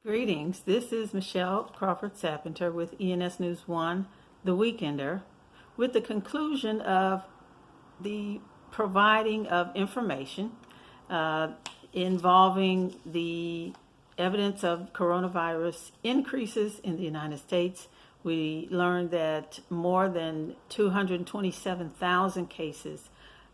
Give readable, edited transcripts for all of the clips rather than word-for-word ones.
Greetings, this is Michelle Crawford Sapenter with ENSNews1, The Weekender, with the conclusion of the providing of information involving the evidence of coronavirus increases in the United States. We learned that more than 227,000 cases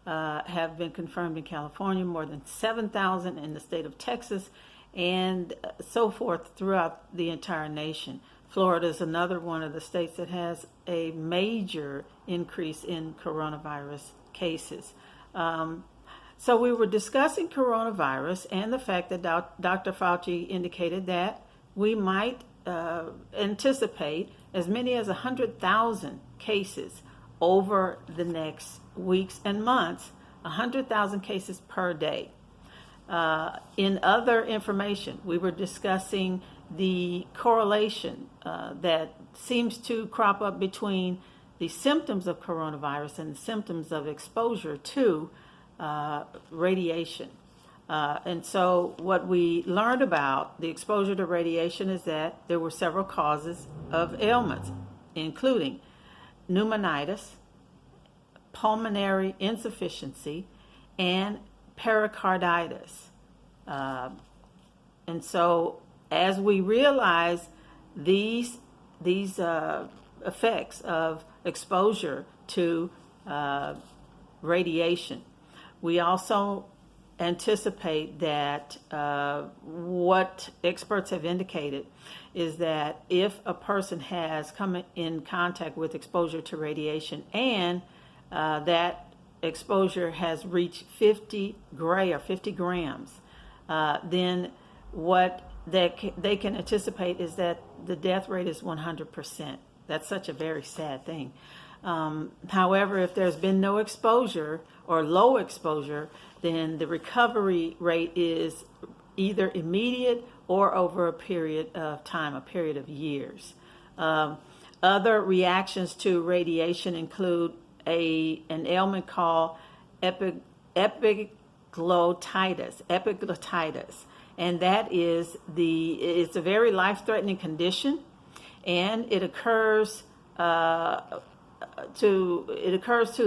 have been confirmed in California, more than 7,000 in the state of Texas, and so forth throughout the entire nation. Florida is another one of the states that has a major increase in coronavirus cases. So we were discussing coronavirus and the fact that Dr. Fauci indicated that we might anticipate as many as 100,000 cases over the next weeks and months, 100,000 cases per day. In other information, we were discussing the correlation that seems to crop up between the symptoms of coronavirus and the symptoms of exposure to radiation. And so what we learned about the exposure to radiation is that there were several causes of ailments, including pneumonitis, pulmonary insufficiency, and pericarditis. And so as we realize these effects of exposure to radiation, we also anticipate that what experts have indicated is that if a person has come in contact with exposure to radiation and that exposure has reached 50 gray or 50 grams, then what they can anticipate is that the death rate is 100%. That's such a very sad thing. However, if there's been no exposure or low exposure, then the recovery rate is either immediate or over a period of time, a period of years. Other reactions to radiation include an ailment called epiglottitis, and that is it's a very life-threatening condition, and it occurs to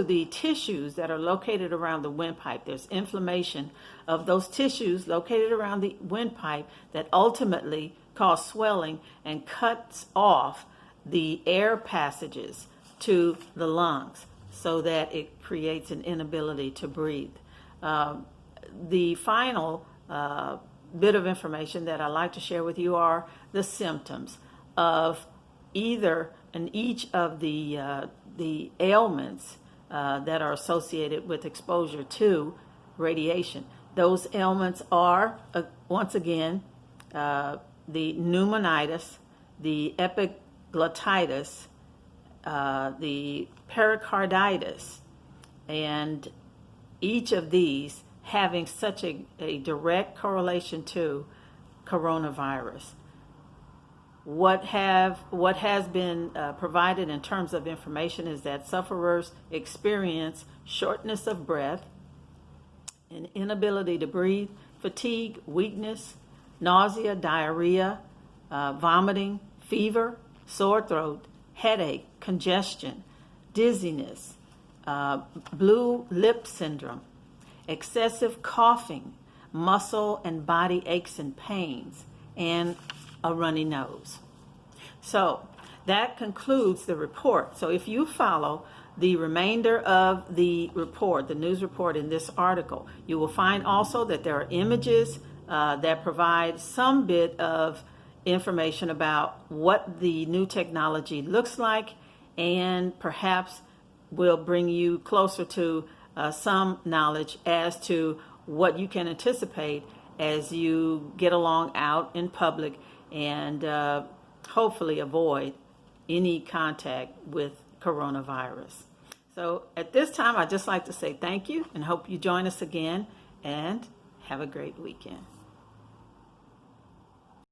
the tissues that are located around the windpipe. There's inflammation of those tissues located around the windpipe that ultimately cause swelling and cuts off the air passages to the lungs, so that it creates an inability to breathe. The final bit of information that I'd like to share with you are the symptoms of either and each of the ailments that are associated with exposure to radiation. Those ailments are, once again, the pneumonitis, the epiglottitis, the pericarditis, and each of these having such a direct correlation to coronavirus. What has been provided in terms of information is that sufferers experience shortness of breath, an inability to breathe, fatigue, weakness, nausea, diarrhea, vomiting, fever, sore throat, headache, congestion, dizziness, blue lip syndrome, excessive coughing, muscle and body aches and pains, and a runny nose. So that concludes the report. So if you follow the remainder of the report, the news report in this article, you will find also that there are images that provide some bit of information about what the new technology looks like, and perhaps will bring you closer to some knowledge as to what you can anticipate as you get along out in public and hopefully avoid any contact with coronavirus. So at this time, I'd just like to say thank you and hope you join us again, and have a great weekend.